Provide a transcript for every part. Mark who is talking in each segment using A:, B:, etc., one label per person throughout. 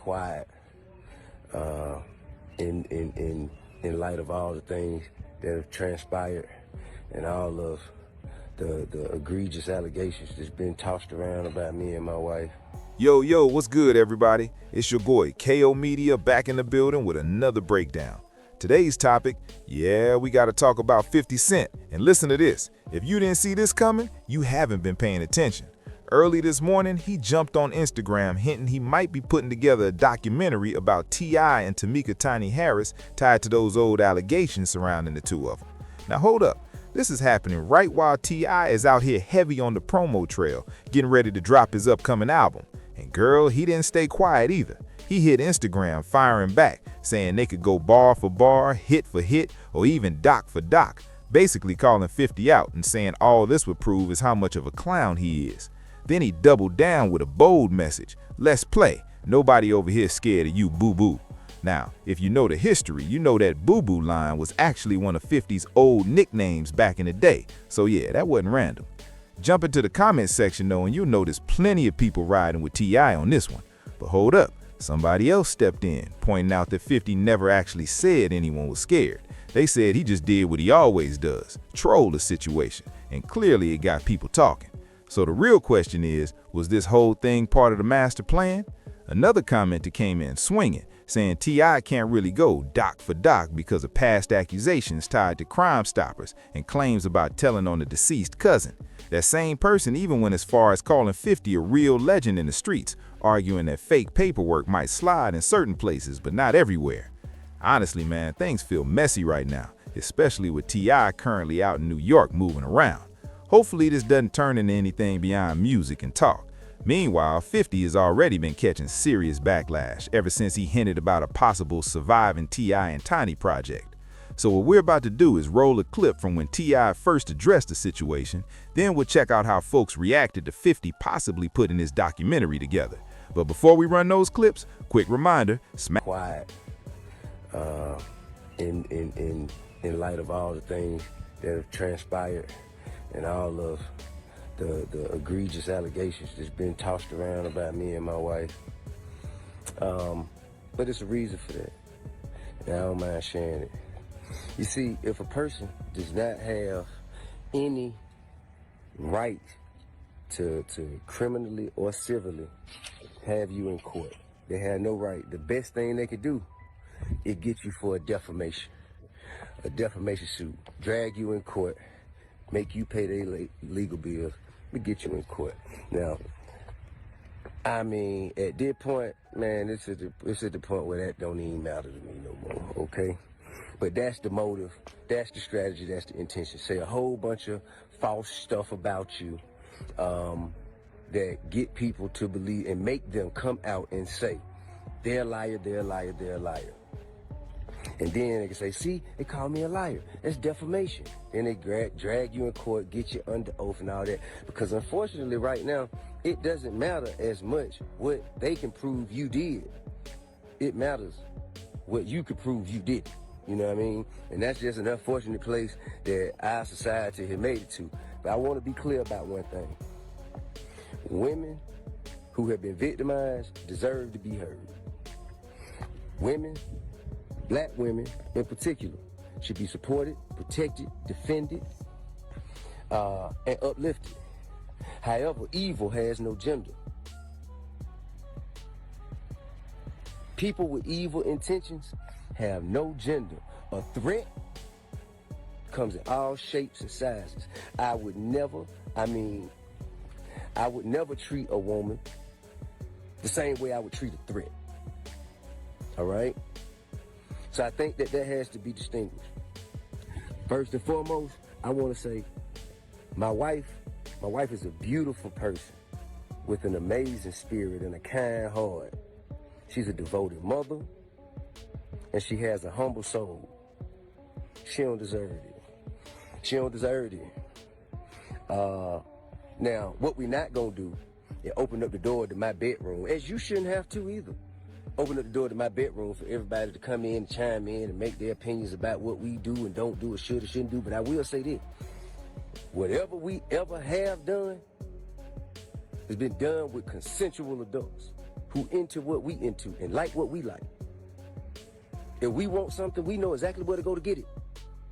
A: quiet uh, in light of all the things that have transpired and all of the egregious allegations that's been tossed around about me and my wife.
B: Yo, what's good, everybody? It's your boy, KO Media, back in the building with another breakdown. Today's topic, we got to talk about 50 Cent. And listen to this. If you didn't see this coming, you haven't been paying attention. Early this morning, he jumped on Instagram hinting he might be putting together a documentary about T.I. and Tamika Tiny Harris tied to those old allegations surrounding the two of them. Now hold up. This is happening right while T.I. is out here heavy on the promo trail, getting ready to drop his upcoming album. And girl, he didn't stay quiet either. He hit Instagram firing back, saying they could go bar for bar, hit for hit, or even doc for doc, basically calling 50 out and saying all this would prove is how much of a clown he is. Then he doubled down with a bold message: let's play. Nobody over here scared of you, boo-boo. Now, if you know the history, you know that boo-boo line was actually one of 50's old nicknames back in the day. So yeah, that wasn't random. Jump into the comment section though and you'll notice plenty of people riding with T.I. on this one. But hold up, somebody else stepped in, pointing out that 50 never actually said anyone was scared. They said he just did what he always does, troll the situation, and clearly it got people talking. So the real question is, was this whole thing part of the master plan? Another commenter came in swinging, saying T.I. can't really go doc for doc because of past accusations tied to Crime Stoppers and claims about telling on the deceased cousin. That same person even went as far as calling 50 a real legend in the streets, arguing that fake paperwork might slide in certain places but not everywhere. Honestly, man, things feel messy right now, especially with T.I. currently out in New York moving around. Hopefully this doesn't turn into anything beyond music and talk. Meanwhile, 50 has already been catching serious backlash ever since he hinted about a possible surviving T.I. and Tiny project. So what we're about to do is roll a clip from when T.I. first addressed the situation, then we'll check out how folks reacted to 50 possibly putting this documentary together. But before we run those clips, quick reminder,
A: Quiet in light of all the things that have transpired and all of the egregious allegations that's been tossed around about me and my wife. But it's a reason for that, and I don't mind sharing it. You see, if a person does not have any right to criminally or civilly have you in court, they have no right. The best thing they could do is get you for a defamation suit, drag you in court, make you pay their legal bills, but get you in court. Now, I mean, at this point, man, it's at the point where that don't even matter to me no more, okay? But that's the motive, that's the strategy, that's the intention. Say a whole bunch of false stuff about you that get people to believe and make them come out and say, they're a liar, they're a liar, they're a liar. And then they can say, see, they call me a liar. That's defamation. Then they drag you in court, get you under oath and all that. Because unfortunately right now, it doesn't matter as much what they can prove you did. It matters what you can prove you did. You know what I mean? And that's just an unfortunate place that our society has made it to. But I want to be clear about one thing. Women who have been victimized deserve to be heard. Women, black women in particular, should be supported, protected, defended, and uplifted. However, evil has no gender. People with evil intentions have no gender. A threat comes in all shapes and sizes. I would never treat a woman the same way I would treat a threat. All right? So I think that has to be distinguished. First and foremost, I want to say my wife is a beautiful person with an amazing spirit and a kind heart. She's a devoted mother, and she has a humble soul. She don't deserve it. She don't deserve it. Now, what we're not gonna do is open up the door to my bedroom, as you shouldn't have to either. Open up the door to my bedroom for everybody to come in, chime in, and make their opinions about what we do and don't do or should or shouldn't do. But I will say this: whatever we ever have done has been done with consensual adults. who into what we into and like what we like. If we want something, we know exactly where to go to get it.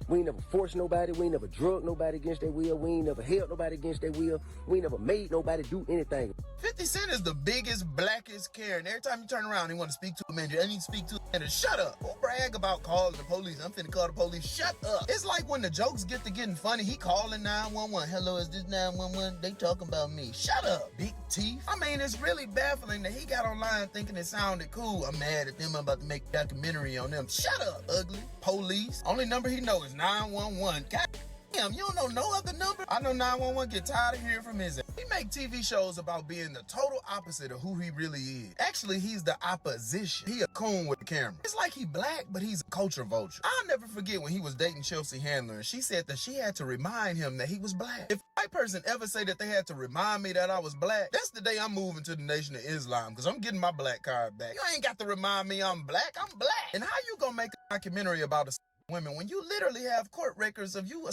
A: We ain't never forced nobody. We ain't never drugged nobody against their will. We ain't never held nobody against their will. We ain't never made nobody do anything.
C: 50 Cent is the biggest, blackest Karen. Every time you turn around, he want to speak to a manager. I need to speak to a manager. Shut up. Who brag about calling the police? I'm finna call the police. Shut up. It's like when the jokes get to getting funny, he calling 911. Hello, is this 911? They talking about me. Shut up, big teeth. I mean, it's really baffling that he got online thinking it sounded cool. I'm mad at them. I'm about to make a documentary on them. Shut up, ugly. Police. Only number he know is 911. God damn, you don't know no other number? I know 911 get tired of hearing from his ass. He make TV shows about being the total opposite of who he really is. Actually, he's the opposition. He a coon with the camera. It's like he black, but he's a culture vulture. I'll never forget when he was dating Chelsea Handler, and she said that she had to remind him that he was black. If a white person ever say that they had to remind me that I was black, that's the day I'm moving to the Nation of Islam, because I'm getting my black card back. You ain't got to remind me I'm black. I'm black. And how you gonna make a documentary about women when you literally have court records of you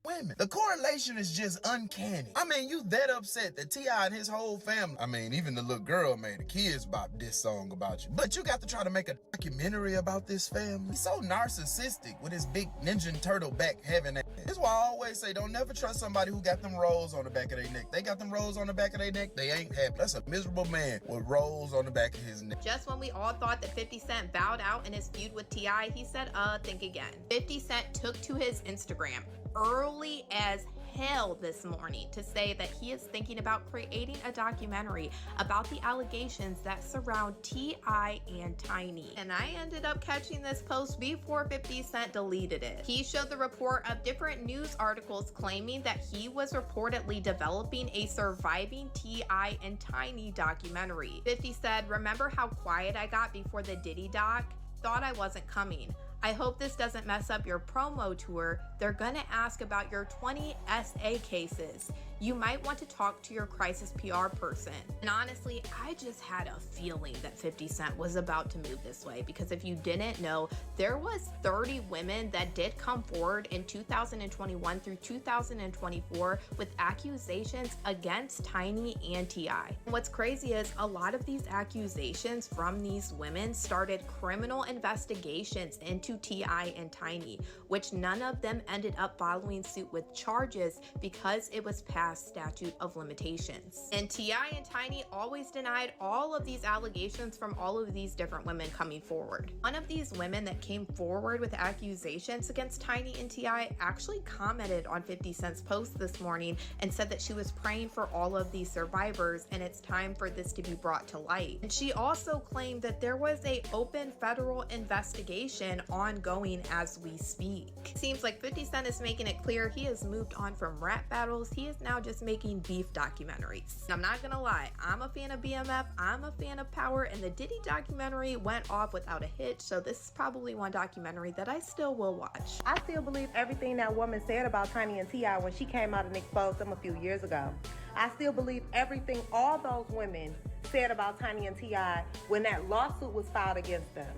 C: women? The correlation is just uncanny. I mean, you that upset that T.I. and his whole family, I mean, even the little girl made a kids bop this song about you. But you got to try to make a documentary about this family? He's so narcissistic with his big Ninja Turtle back heaven ass. That's why I always say, don't never trust somebody who got them rolls on the back of their neck. They got them rolls on the back of their neck, they ain't happy. That's a miserable man with rolls on the back of his neck.
D: Just when we all thought that 50 Cent bowed out in his feud with T.I., he said, think again. 50 Cent took to his Instagram early as hell this morning to say that he is thinking about creating a documentary about the allegations that surround T.I. and Tiny. And I ended up catching this post before 50 Cent deleted it. He showed the report of different news articles claiming that he was reportedly developing a surviving T.I. and Tiny documentary. 50 said, "Remember how quiet I got before the Diddy doc? Thought I wasn't coming. I hope this doesn't mess up your promo tour. They're gonna ask about your 20 SA cases. You might want to talk to your crisis PR person." And honestly, I just had a feeling that 50 Cent was about to move this way, because if you didn't know, there was 30 women that did come forward in 2021 through 2024 with accusations against Tiny and T.I. What's crazy is a lot of these accusations from these women started criminal investigations into T.I. and Tiny, which none of them ended up following suit with charges because it was past statute of limitations. And T.I. and Tiny always denied all of these allegations from all of these different women coming forward. One of these women that came forward with accusations against Tiny and T.I. actually commented on 50 Cent's post this morning and said that she was praying for all of these survivors and it's time for this to be brought to light. And she also claimed that there was an open federal investigation ongoing as we speak. Seems like 50 Cent is making it clear he has moved on from rap battles. He is now just making beef documentaries. And I'm not gonna lie, I'm a fan of BMF, I'm a fan of Power, and the Diddy documentary went off without a hitch, so this is probably one documentary that I still will watch.
E: I still believe everything that woman said about Tiny and T.I. when she came out and exposed them a few years ago. I still believe everything all those women said about Tiny and T.I. when that lawsuit was filed against them.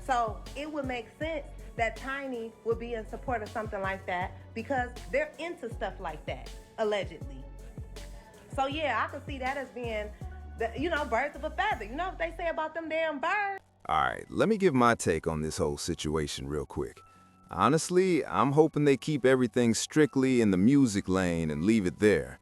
E: So it would make sense that Tiny would be in support of something like that because they're into stuff like that, allegedly. So yeah, I could see that as being, birds of a feather. You know what they say about them damn birds?
B: All right, let me give my take on this whole situation real quick. Honestly, I'm hoping they keep everything strictly in the music lane and leave it there.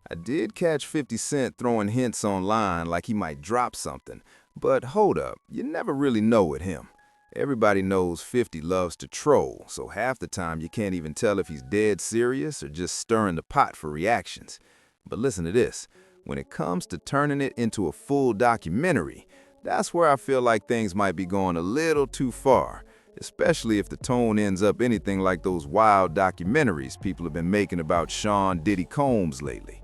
B: I did catch 50 Cent throwing hints online like he might drop something, but hold up, you never really know with him. Everybody knows 50 loves to troll, so half the time you can't even tell if he's dead serious or just stirring the pot for reactions. But listen to this, when it comes to turning it into a full documentary, that's where I feel like things might be going a little too far, especially if the tone ends up anything like those wild documentaries people have been making about Sean Diddy Combs lately.